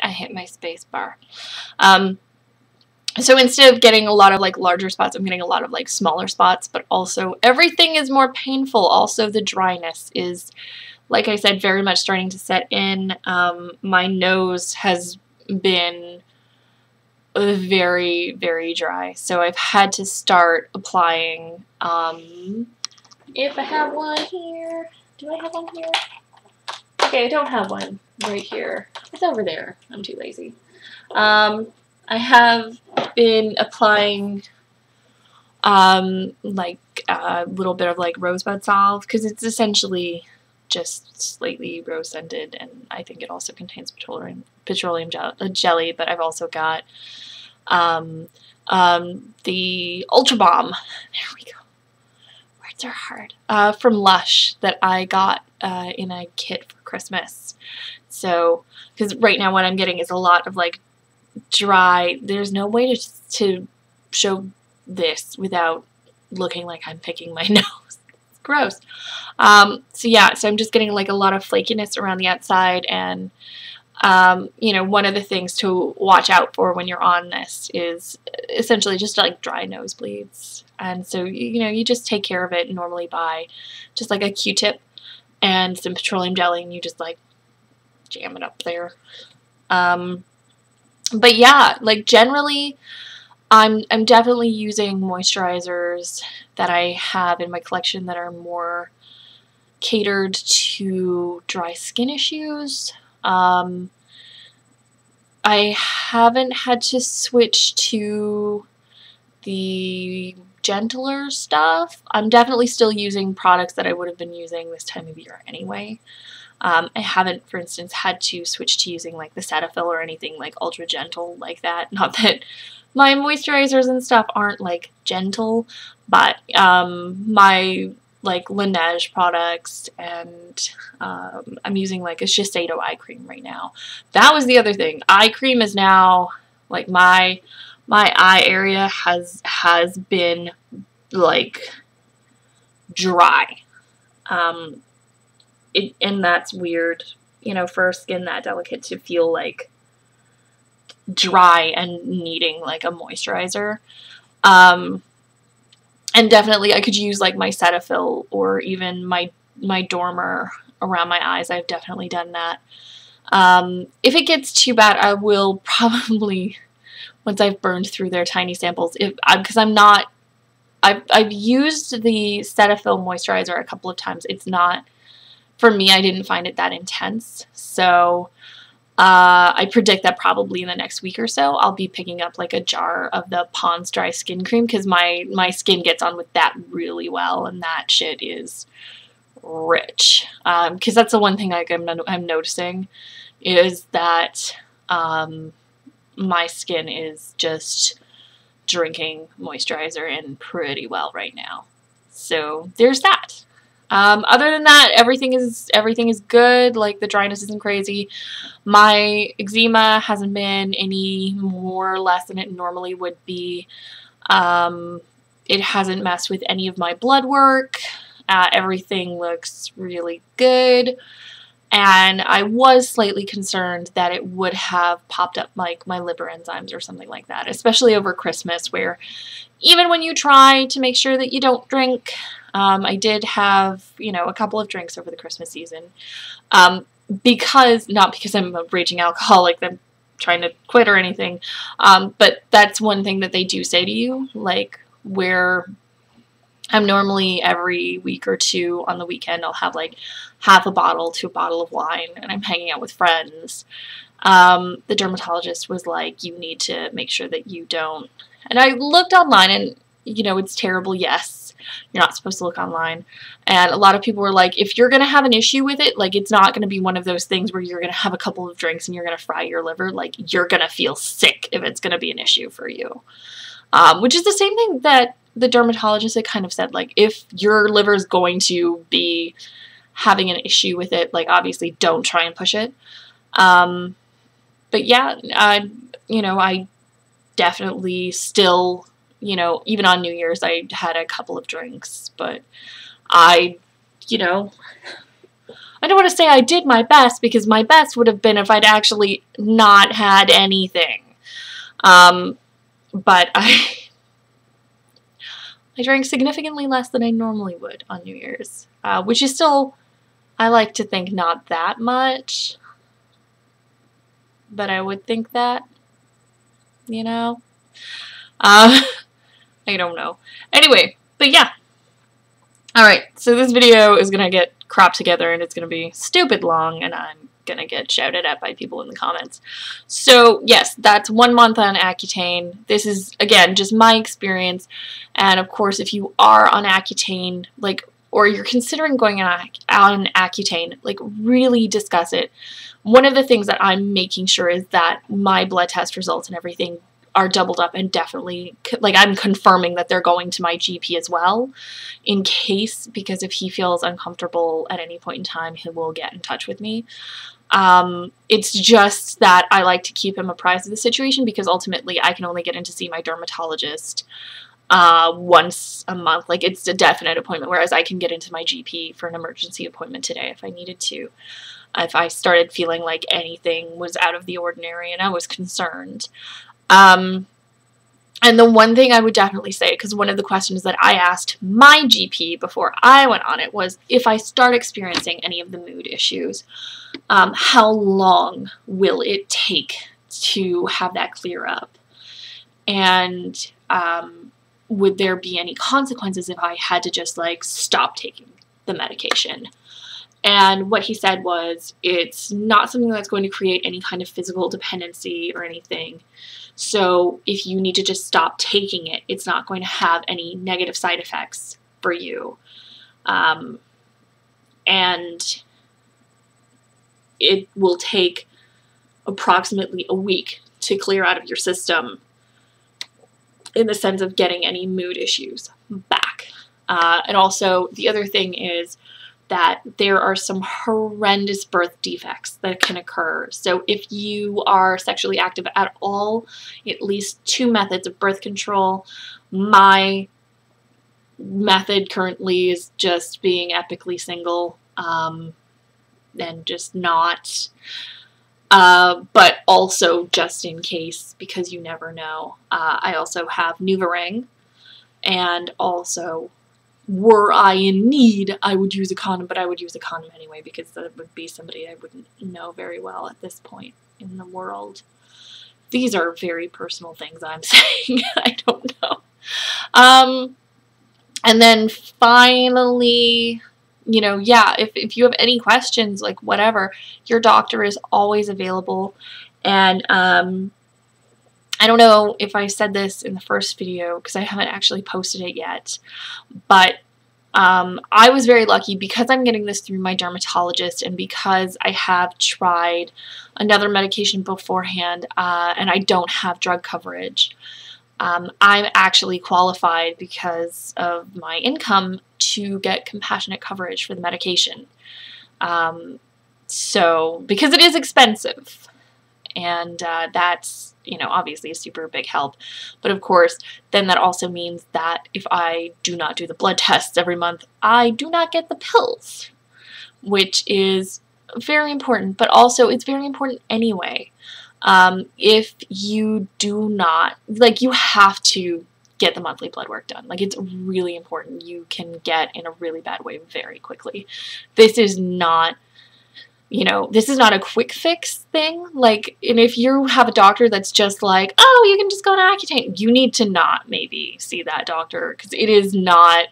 I hit my space bar. So instead of getting a lot of like larger spots, I'm getting a lot of like smaller spots, but also everything is more painful. Also the dryness is, like I said, very much starting to set in. My nose has been very, very dry, so I've had to start applying, if I have one here. Do I have one here? Okay, I don't have one right here. It's over there. I'm too lazy. I have been applying like a little bit of like rosebud salve, because it's essentially just slightly rose scented, and I think it also contains petroleum jelly, but I've also got the Ultra Balm. There we go. Words are hard. From Lush, that I got in a kit for Christmas. So, because right now what I'm getting is a lot of like dry. There's no way to show this without looking like I'm picking my nose. It's gross. So yeah, so I'm just getting like a lot of flakiness around the outside, and you know, one of the things to watch out for when you're on this is essentially just like dry nosebleeds. And so, you know, you just take care of it normally by just like a Q-tip and some petroleum jelly, and you just like jam it up there. But yeah, like generally I'm definitely using moisturizers that I have in my collection that are more catered to dry skin issues. I haven't had to switch to the gentler stuff. I'm definitely still using products that I would have been using this time of year anyway. I haven't, for instance, had to switch to using like the Cetaphil or anything like ultra gentle like that. Not that my moisturizers and stuff aren't like gentle, but my like Laneige products, and I'm using like a Shiseido eye cream right now. That was the other thing. Eye cream is now like my eye area has been like dry. And that's weird, you know, for skin that delicate to feel like dry and needing like a moisturizer. And definitely I could use like my Cetaphil or even my Dormer around my eyes. I've definitely done that. If it gets too bad, I will probably, once I've burned through their tiny samples, because I've used the Cetaphil moisturizer a couple of times. It's not, for me, I didn't find it that intense. So I predict that probably in the next week or so I'll be picking up like a jar of the Pond's Dry Skin Cream, because my skin gets on with that really well, and that shit is rich. Because that's the one thing like I'm noticing is that my skin is just drinking moisturizer in pretty well right now. So there's that. Other than that, everything is good. Like the dryness isn't crazy. My eczema hasn't been any more or less than it normally would be. It hasn't messed with any of my blood work. Everything looks really good. And I was slightly concerned that it would have popped up like my liver enzymes or something like that, especially over Christmas, where even when you try to make sure that you don't drink, I did have, you know, a couple of drinks over the Christmas season, not because I'm a raging alcoholic, I'm trying to quit or anything, but that's one thing that they do say to you, like where I'm normally every week or two on the weekend, I'll have like half a bottle to a bottle of wine, and I'm hanging out with friends. The dermatologist was like, you need to make sure that you don't. And I looked online, and, you know, it's terrible, yes. You're not supposed to look online. And a lot of people were like, if you're going to have an issue with it, like, it's not going to be one of those things where you're going to have a couple of drinks and you're going to fry your liver. Like, you're going to feel sick if it's going to be an issue for you. Which is the same thing that the dermatologist had kind of said, like, if your liver is going to be having an issue with it, like, obviously don't try and push it. But yeah, you know, I definitely still, you know, even on New Year's, I had a couple of drinks, but you know, I don't want to say I did my best, because my best would have been if I'd actually not had anything. But I drank significantly less than I normally would on New Year's, which is still, I like to think, not that much, but I would think that, you know? I don't know. Anyway, but yeah. Alright, so this video is gonna get cropped together and it's gonna be stupid long, and I'm gonna get shouted at by people in the comments. So yes, that's 1 month on Accutane. This is, again, just my experience, and of course if you are on Accutane, like, or you're considering going on Accutane, like, really discuss it. One of the things that I'm making sure is that my blood test results and everything are doubled up, and definitely, like, I'm confirming that they're going to my GP as well, in case, because if he feels uncomfortable at any point in time, he will get in touch with me. It's just that I like to keep him apprised of the situation, because ultimately I can only get in to see my dermatologist once a month. Like, it's a definite appointment, whereas I can get into my GP for an emergency appointment today if I needed to, if I started feeling like anything was out of the ordinary and I was concerned. And the one thing I would definitely say, because one of the questions that I asked my GP before I went on it was, if I start experiencing any of the mood issues, how long will it take to have that clear up? And would there be any consequences if I had to just, like, stop taking the medication? And what he said was, it's not something that's going to create any kind of physical dependency or anything. So if you need to just stop taking it, it's not going to have any negative side effects for you. And it will take approximately a week to clear out of your system, in the sense of getting any mood issues back. And also, the other thing is that there are some horrendous birth defects that can occur. So if you are sexually active at all, at least 2 methods of birth control. My method currently is just being epically single, and just not, but also just in case, because you never know. I also have NuvaRing, and also, were I in need, I would use a condom, but I would use a condom anyway, because that would be somebody I wouldn't know very well at this point in the world. These are very personal things I'm saying. I don't know. And then finally, you know, yeah, if you have any questions, like, whatever, your doctor is always available. And I don't know if I said this in the first video, because I haven't actually posted it yet, but I was very lucky, because I'm getting this through my dermatologist, and because I have tried another medication beforehand, and I don't have drug coverage. I'm actually qualified, because of my income, to get compassionate coverage for the medication. So, because it is expensive, and that's, you know, obviously a super big help. But of course, then that also means that if I do not do the blood tests every month, I do not get the pills, which is very important, but also it's very important anyway. If you do not, like, you have to get the monthly blood work done. Like, it's really important. You can get in a really bad way very quickly. This is not, you know, this is not a quick fix thing. Like, and if you have a doctor that's just like, oh, you can just go to Accutane, you need to not maybe see that doctor, because it is not,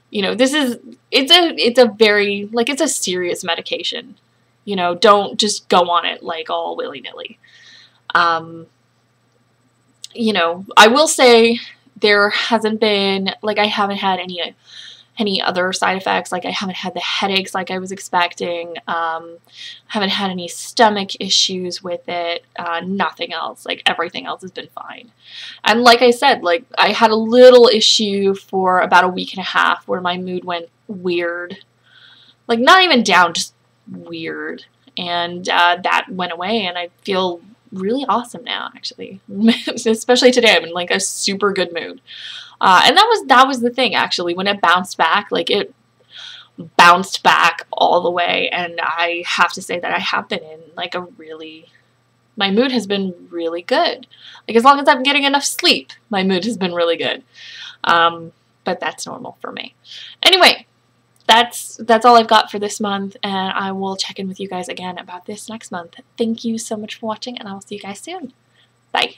you know, this is, it's a very, like, it's a serious medication. You know, don't just go on it, like, all willy-nilly. You know, I will say there hasn't been, like, I haven't had any other side effects. Like, I haven't had the headaches like I was expecting. Haven't had any stomach issues with it. Nothing else. Like, everything else has been fine. And like I said, like, I had a little issue for about a week and a half where my mood went weird. Like, not even down, just weird. And that went away, and I feel really awesome now, actually. Especially today, I'm in, like, a super good mood. And that was the thing, actually, when it bounced back. Like, it bounced back all the way, and I have to say that I have been in like a really, my mood has been really good. Like as long as I'm getting enough sleep, my mood has been really good. But that's normal for me. Anyway, that's all I've got for this month, and I will check in with you guys again about this next month. Thank you so much for watching, and I will see you guys soon. Bye.